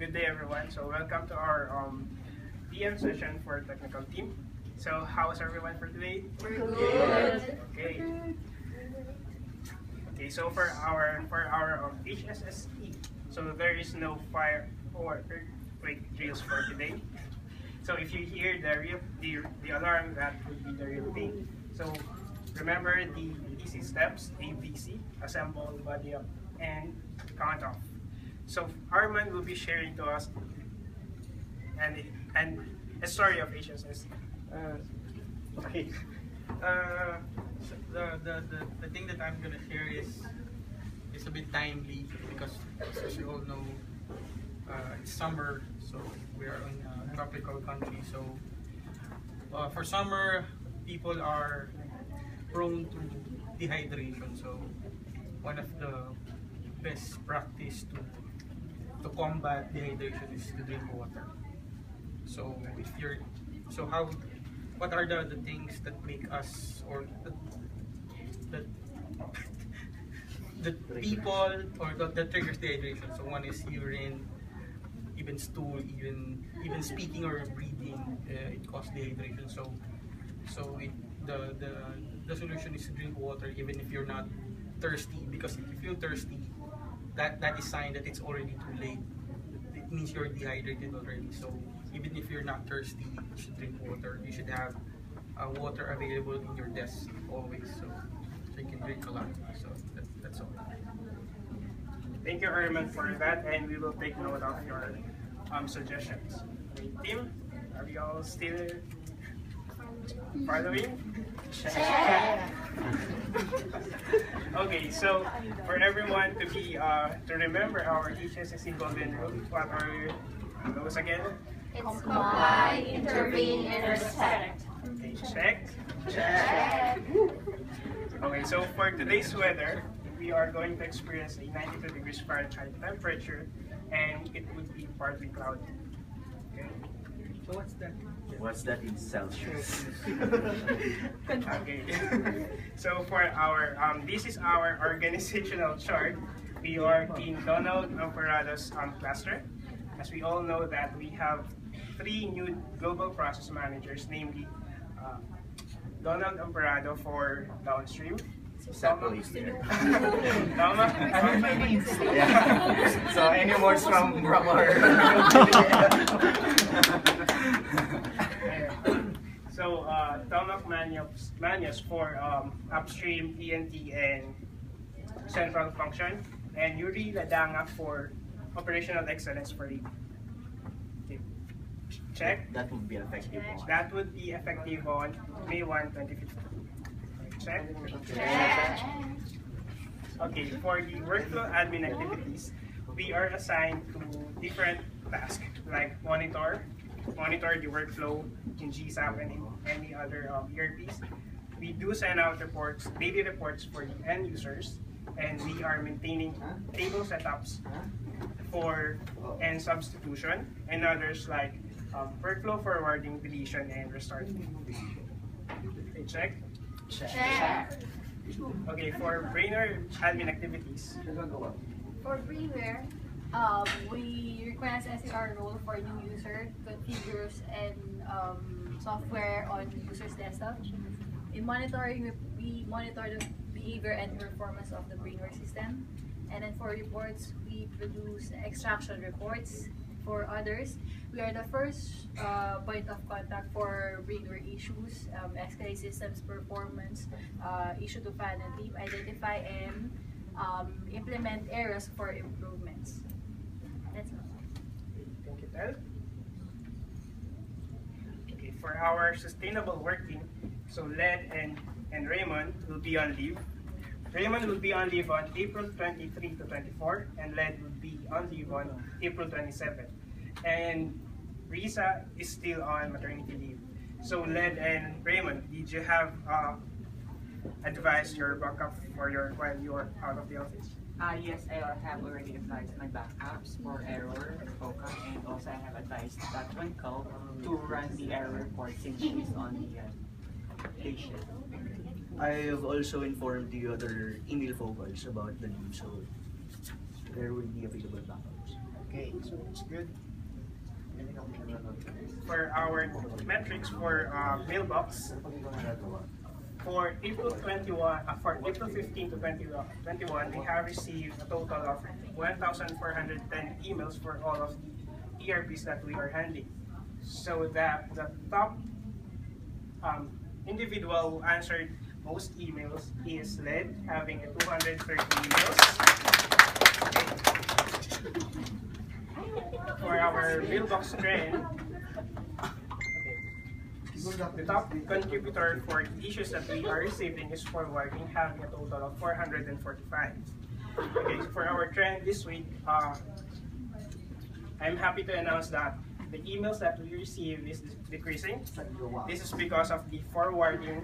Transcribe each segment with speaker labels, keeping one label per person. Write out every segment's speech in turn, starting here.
Speaker 1: Good day, everyone. So welcome to our PM session for technical team. So how's everyone for today?
Speaker 2: We're good.
Speaker 1: Okay. Okay. So for our HSSE, so there is no fire or earthquake drills for today. So if you hear the alarm, that would be the real thing. So remember the easy steps: ABC, assemble, body up, and count off. So Arman will be sharing to us and a story of HSS.
Speaker 3: Okay. So the thing that I'm gonna share is a bit timely because, as you all know, it's summer, so we are in a tropical country. So for summer, people are prone to dehydration. So one of the best practice to combat dehydration is to drink water. So if you're what are the things that make us or that the people or that triggers dehydration? So one is urine, even stool, even speaking or breathing, it causes dehydration. The solution is to drink water even if you're not thirsty, because if you feel thirsty, that is sign that it's already too late. It means you're dehydrated already. So even if you're not thirsty, you should drink water. You should have water available in your desk always, so you can drink a lot. So that's all.
Speaker 1: Thank you, Arman, for that, and we will take note of your suggestions. Okay, team, are we all still following? Okay, so for everyone to remember our HSSC golden rule, what are those again?
Speaker 2: It's comply, intervene, and respect.
Speaker 1: Okay, check. Okay, so for today's weather, we are going to experience a 92 degrees Fahrenheit temperature, and it would be partly cloudy. Okay.
Speaker 3: So what's that?
Speaker 4: What's that in Celsius?
Speaker 1: Okay. So for our this is our organizational chart. We are in Donald Amparado's cluster. As we all know that we have 3 new global process managers, namely Donald Amparado for downstream.
Speaker 4: Sample is there.
Speaker 1: Tama?
Speaker 4: Yeah. So any words from our
Speaker 1: So Tomac Manios for upstream, ENT, and central function, and Yuri Ladanga for operational excellence for lead. Okay. Check.
Speaker 4: that would be effective on.
Speaker 1: That would be effective on May 1, 2015. Check. Okay, for the workflow admin activities, we are assigned to different tasks like monitor the workflow in GSAP and in any other ERPs. We do send out reports, daily reports for the end users, and we are maintaining table setups for and substitution, and others like workflow forwarding, deletion, and restarting. Okay, check. Okay, for brainer admin activities.
Speaker 2: For freeware, we request SDR role for new user, configures, and software on user's desktop. In monitoring, we monitor the behavior and performance of the brainware system. And then for reports, we produce extraction reports. For others, we are the first point of contact for brainware issues, escalate systems performance, issue to panel team, identify and implement areas for improvements. That's all.
Speaker 1: Thank you, Tel. Okay, for our sustainable work team, so Led and Raymond will be on leave. Raymond will be on leave on April 23 to 24, and Led will be on leave on April 27. And Risa is still on maternity leave. So Led and Raymond, did you have advised your backup for while you are out of the office?
Speaker 5: Yes, I have already advised my backups for error, focus, and also I have advised that Twinkle to run the error report since she's on the patient.
Speaker 6: I've also informed the other email focals about the news, so there will be available backups.
Speaker 1: Okay, so it's good. For our metrics for mailbox, for April 15 to 2021, we have received a total of 1,410 emails for all of the ERPs that we are handling. So that the top individual who answered most emails is LED, having a 230 emails. For our mailbox trend, the top contributor for the issues that we are receiving is forwarding, having a total of 445. Okay, for our trend this week, I'm happy to announce that the emails that we receive is decreasing. This is because of the forwarding.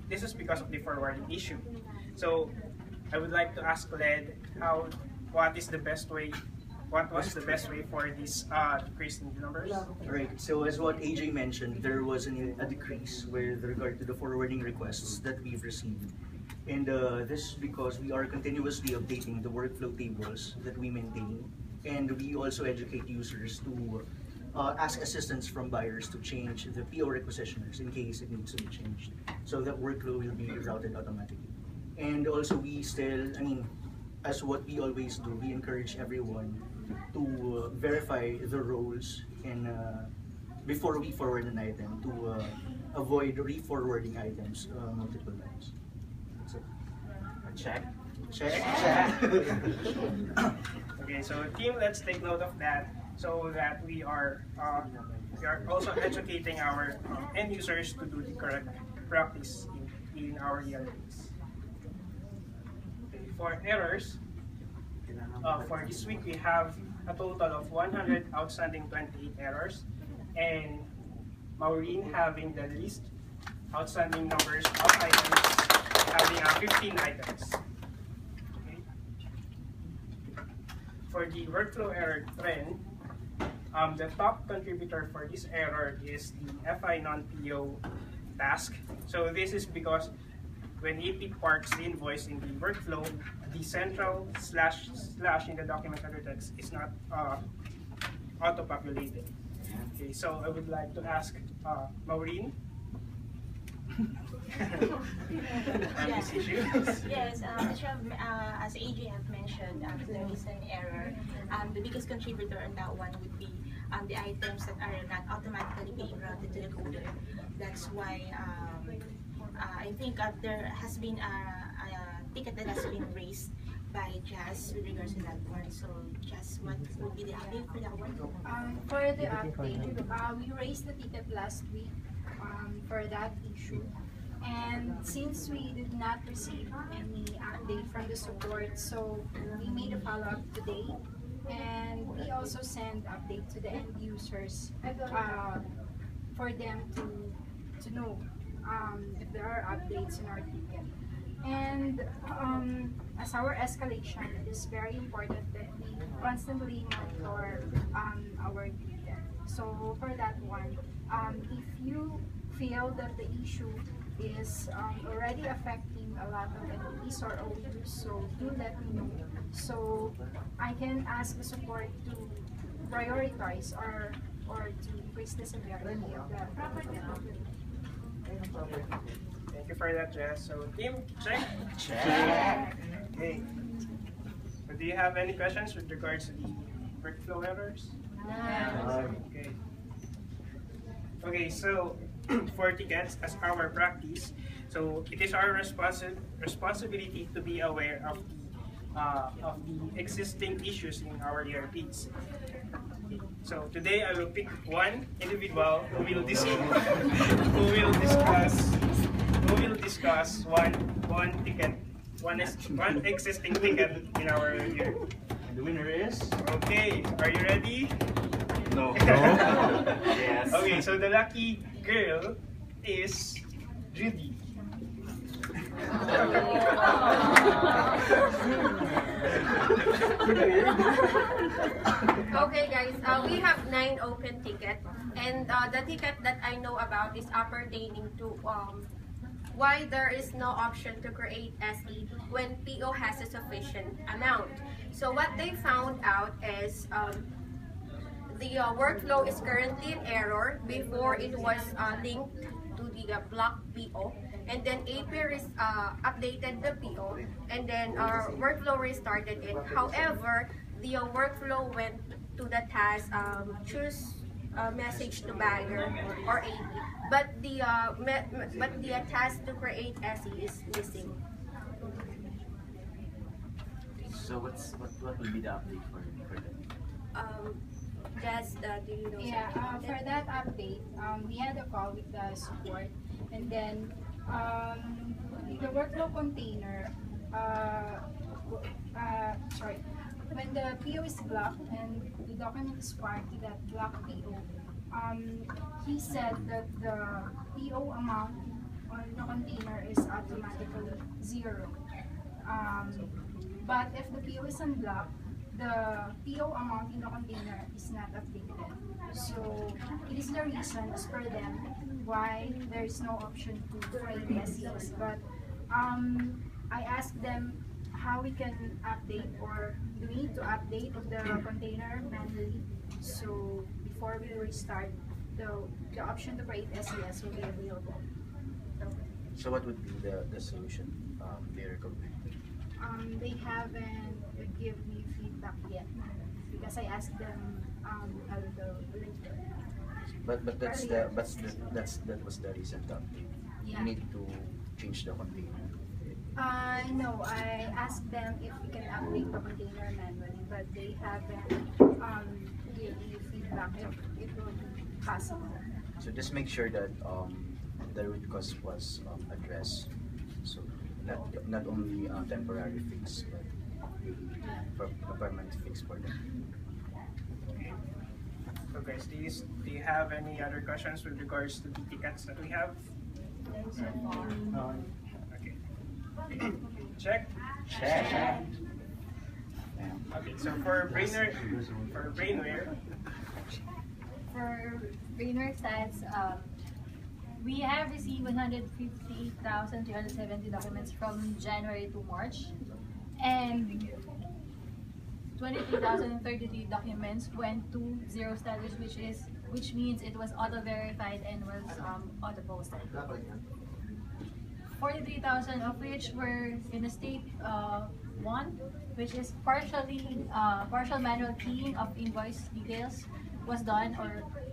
Speaker 1: This is because of the forwarding issue. So I would like to ask Led what was the best way for this decrease in the numbers?
Speaker 6: Right, so as what AJ mentioned, there was a decrease with regard to the forwarding requests that we've received. And this is because we are continuously updating the workflow tables that we maintain. And we also educate users to ask assistance from buyers to change the PO requisitioners in case it needs to be changed. So that workflow will be routed automatically. And also we still, as what we always do, we encourage everyone to verify the roles and before we forward an item to avoid re-forwarding items multiple times. That's it.
Speaker 4: Check.
Speaker 6: Check.
Speaker 1: Okay, so team, let's take note of that so that we are also educating our end users to do the correct practice in our ERPs. Okay, for errors, for this week we have a total of 100 outstanding 28 errors, and Maureen having the least outstanding numbers of items, having 15 items. Okay. For the workflow error trend, the top contributor for this error is the FI non-PO task. So this is because when AP parks the invoice in the workflow, the central / in the document header text is not auto-populated. Okay, so I would like to ask Maureen on this issue.
Speaker 7: Yes, as AJ have mentioned, there is an error. The biggest contributor on that one would be the items that are not automatically being routed to the coder. That's why I think there has been a ticket that has been raised by Jazz with regards to that one. So, Jazz, what would be the update for that one?
Speaker 2: For the update, we raised the ticket last week for that issue. And since we did not receive any update from the support, so we made a follow-up today. And we also sent update to the end users for them to know if there are updates in our ticket. And as our escalation, it is very important that we constantly monitor our ticket. So for that one, if you feel that the issue is already affecting a lot of entities or OUs, so do let me know. So I can ask the support to prioritize or to increase the severity of the problem.
Speaker 1: Thank you for that, Jess. So, team, check.
Speaker 6: Check.
Speaker 1: Okay. So do you have any questions with regards to the workflow errors?
Speaker 2: No.
Speaker 1: Okay. Okay, so for tickets, as our practice, so it is our responsibility to be aware of the existing issues in our ERPs. So today I will pick one individual who will discuss one ticket, one existing ticket in our ERP.
Speaker 6: And the winner is?
Speaker 1: Okay, are you ready?
Speaker 4: No. Yes.
Speaker 1: Okay, so the lucky girl is Judy.
Speaker 8: Okay guys, we have 9 open tickets, and the ticket that I know about is pertaining to why there is no option to create SE when PO has a sufficient amount. So what they found out is the workflow is currently in error. Before it was linked to the block PO, and then AP updated the PO, and then our workflow restarted it. However, the workflow went to the task choose message to buyer or AP, but the task to create SE is missing.
Speaker 4: So what will be the update for that?
Speaker 8: Do you know?
Speaker 2: Yeah, for that update, we had a call with the support, and then the workflow container, sorry, when the PO is blocked and the document is parked to that blocked PO, he said that the PO amount on the container is automatically 0. But if the PO is unblocked, the PO amount in the container is not updated. So it is the reason, as per them, why there is no option to create SEs. But I asked them how we can update, or do we need to update the container manually. So before we restart, the option to create SES will be available.
Speaker 6: So what would be the solution they recommend?
Speaker 2: They haven't give me feedback yet because I asked them later.
Speaker 6: But that was the recent update.
Speaker 2: Yeah.
Speaker 6: You need to change the container.
Speaker 2: No, I asked them if we can update the container manually, but they haven't give me feedback if it will be possible.
Speaker 6: So just make sure that the root cause was addressed. So not only temporary fix, but a permanent fix for them.
Speaker 1: So guys, do you have any other questions with regards to the tickets that we have? Okay. Check.
Speaker 4: Check.
Speaker 1: Okay, so for brainware,
Speaker 2: For brainware stats, we have received 158,370 documents from January to March, and 23,033 documents went to zero status, which means it was auto-verified and was auto-posted. 43,000 of which were in the state 1, which is partial manual keying of invoice details was done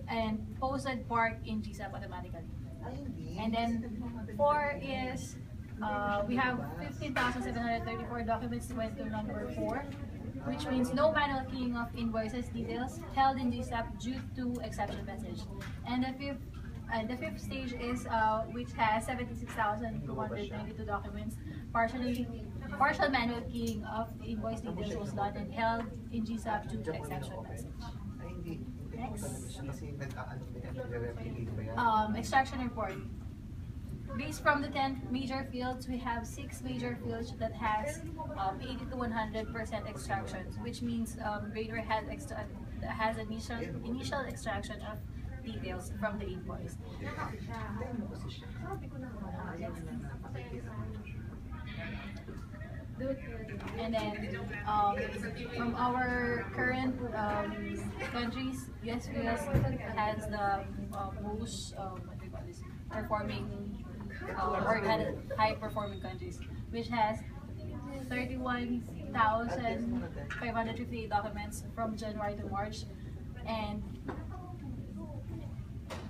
Speaker 2: and posted parked in GSAP automatically. And then 4 is we have 15,734 documents went to number 4, which means no manual keying of invoices details held in GSAP due to exception message. And the fifth stage is which has 76,292 documents. Partial manual keying of invoice details was done and held in GSAP due to exception message. Next. Extraction report. Based from the 10 major fields, we have 6 major fields that has 80 to 100% extractions, which means Grader has initial extraction of details from the invoice. And then from our current countries, US has the most performing or had high performing countries, which has 31,558 documents from January to March, and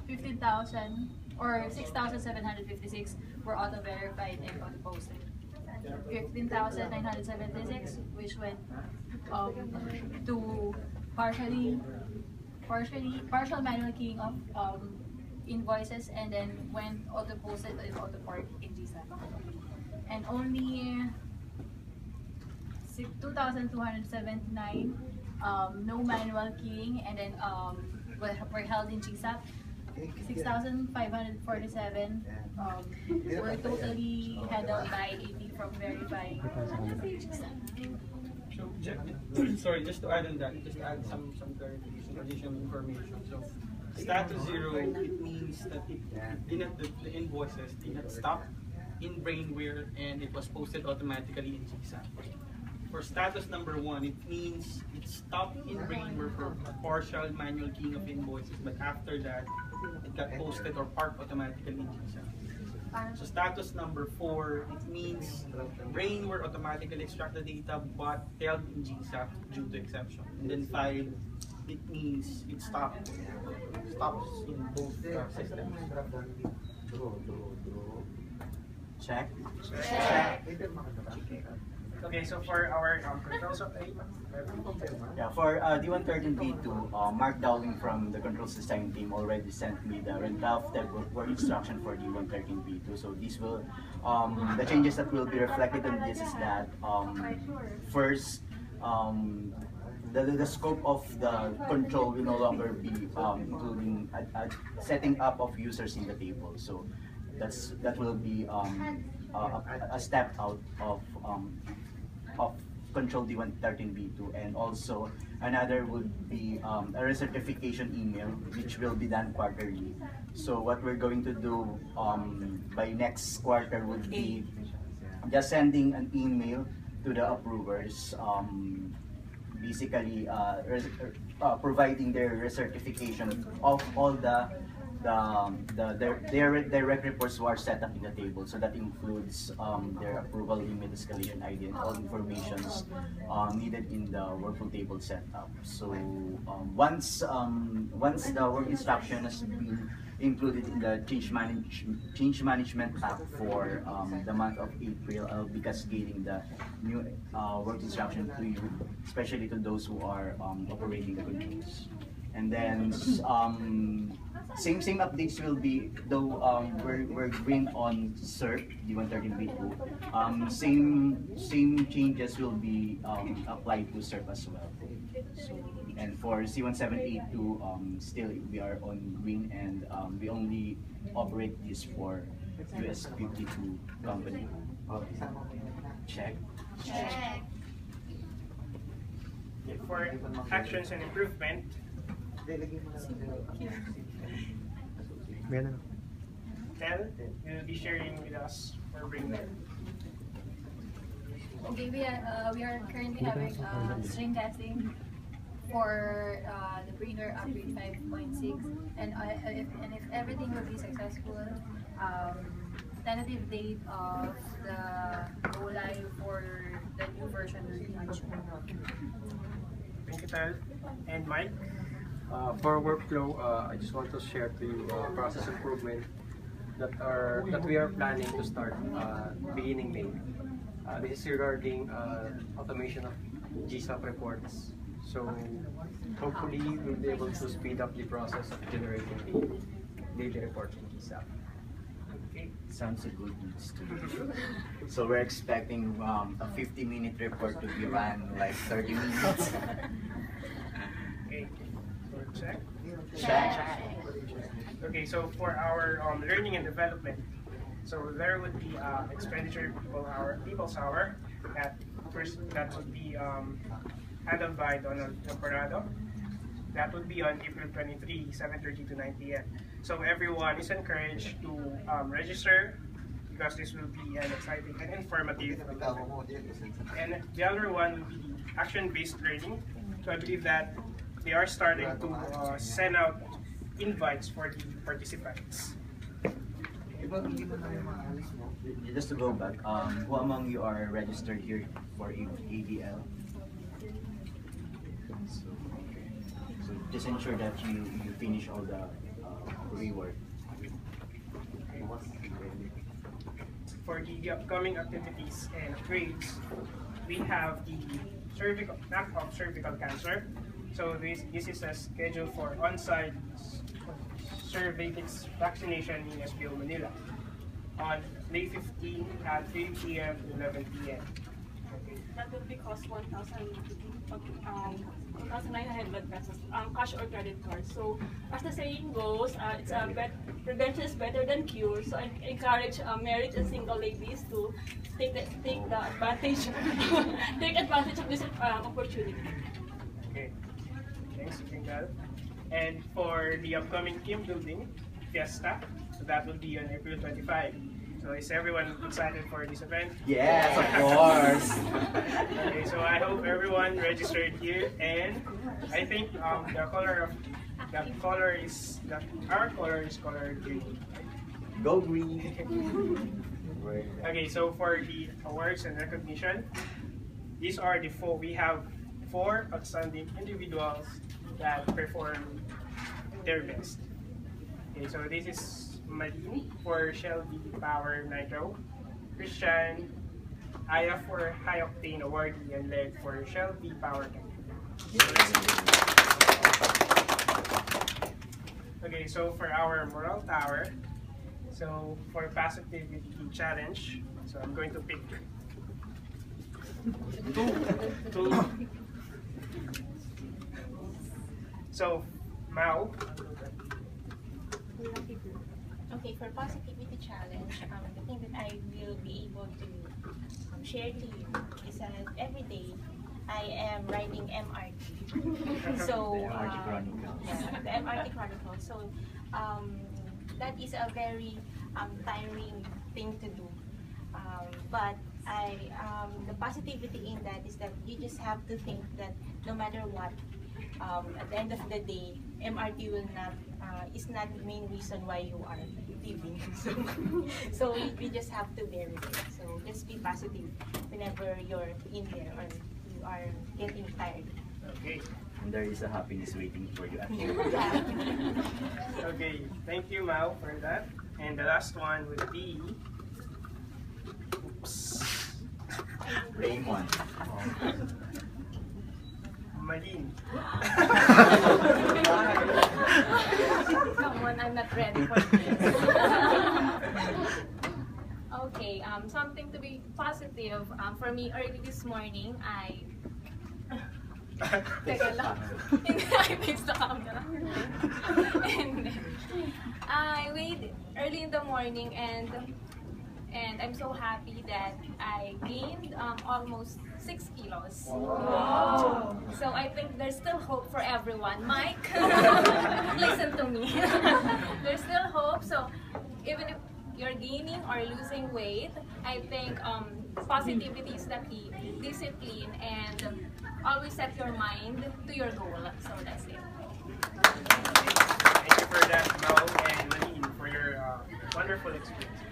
Speaker 2: 15,000 or 6,756 were auto-verified and auto-posted. 15,976 which went to partial manual keying of invoices, and then went auto-posted and auto-parked in GSAP. And only 2,279 no manual keying, and then were held in GSAP. 6,547 were totally handled by AP from verifying GSAP.
Speaker 3: So, sorry, just to add on that, just to add some clarification, additional information. So, status 0, it means that the invoices did not stop in brainware and it was posted automatically in GSAP. For status number 1, it means it stopped in brainware for partial manual keying of invoices, but after that, it got posted or parked automatically in GSAP. So status number 4, it means brainware automatically extract the data but held in GSAP due to exception. And then 5, it means it stops in both systems.
Speaker 4: Check.
Speaker 1: Okay, so for our controls of A,
Speaker 4: Yeah, for D113B2, Mark Dowling from the control design team already sent me the drafted work instruction for D113B2. So these will, the changes that will be reflected on this is that first, the scope of the control will no longer be including setting up of users in the table. So that will be a step out of control D113B2, and also another would be a recertification email which will be done quarterly. So what we're going to do by next quarter would be just sending an email to the approvers, basically providing their recertification of all their direct reports who are set up in the table. So that includes their approval limit, escalation ID, and all informations needed in the workflow table setup. So once the work instruction has been included in the change management app for the month of April, I'll be cascading the new work instruction to you, especially to those who are operating the controls. And then same updates will be, though we're green on CERT D113B2. Same changes will be applied to CERT as well. So, and for C1782, still we are on green, and we only operate this for US 52 company. Check.
Speaker 2: Check.
Speaker 1: for actions and improvement, Tel will be sharing with us for Brainware.
Speaker 2: Okay, we are currently having string testing for the Brainware upgrade 5.6, and if everything will be successful, tentative date of the go live for the new version will be in June.
Speaker 1: Thank you, Tel. And Mike?
Speaker 9: For workflow, I just want to share to you process improvement that we are planning to start beginning May. This is regarding automation of GSAP reports. So hopefully we'll be able to speed up the process of generating the daily report in GSAP.
Speaker 1: Okay.
Speaker 4: Sounds a good news to me. So we're expecting a 50-minute report to be run like 30 minutes.
Speaker 1: Okay. So check.
Speaker 4: Check.
Speaker 1: Okay, so for our learning and development, so there would be expenditure people's hour that would be handled by Donald Temporado. That would be on April 23, 7:30 to 9 p.m. So everyone is encouraged to register, because this will be an exciting and informative event. And the other one would be action-based learning. So I believe that they are starting to send out invites for the participants.
Speaker 4: Just to go back, who among you are registered here for ADL? So just ensure that you finish all the rework.
Speaker 1: For the upcoming activities and upgrades, we have the knock of cervical cancer. So this is a schedule for on-site cervix vaccination in SPO Manila on May 15 at 3 p.m. to 11 p.m.
Speaker 10: That will be cost 1,900 pesos, cash or credit card. So, as the saying goes, it's prevention is better than cure. So, I encourage married and single ladies to take the advantage, take advantage of this opportunity.
Speaker 1: Okay, thanks, Tingal. And for the upcoming team building fiesta, so that will be on April 25. So So is everyone excited for this event?
Speaker 4: Yes, of course.
Speaker 1: Okay, so I hope everyone registered here, and I think our color is color green.
Speaker 4: Go green.
Speaker 1: Okay, so for the awards and recognition, these are the four. We have 4 outstanding individuals that perform their best. Okay, so this is Malin for Shelby Power Nitro, Christian, Aya for High Octane Awardee, and Leg for Shelby Power Tank. Okay, so for our moral tower, so for positivity challenge, so I'm going to pick two. So, Mao.
Speaker 7: Okay, for positivity challenge, the thing that I will be able to share to you is that every day I am writing MRT. So, yeah, the MRT Chronicle. So, that is a very tiring thing to do. But the positivity in that is that you just have to think that no matter what, at the end of the day, MRT will not is not the main reason why you are living. So we just have to bear with it. So just be positive whenever you're in there or you are getting tired.
Speaker 1: Okay.
Speaker 4: And there is a happiness waiting for you at home.
Speaker 1: Okay, thank you, Mao, for that. And the last one would be
Speaker 4: Raymond.
Speaker 1: Malin.
Speaker 11: Come on, I'm not ready for this. Okay, something to be positive. For me, early this morning, Teka lang. Hindi, I faced the camera. And I weighed early in the morning and I'm so happy that I gained almost 6 kilos. Wow. So I think there's still hope for everyone. Mike, listen to me. There's still hope. So even if you're gaining or losing weight, I think positivity is the key, discipline, and always set your mind to your goal. So that's it.
Speaker 1: Thank you for that, Mao and Malin, for your wonderful experience.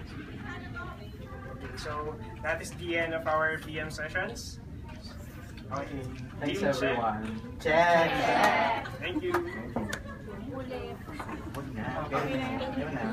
Speaker 1: Okay, so that is the end of our PM sessions. Okay.
Speaker 4: Thanks
Speaker 1: Team check.
Speaker 4: everyone. Check.
Speaker 1: Thank you.
Speaker 4: Huwag na. Okay. Ayun na.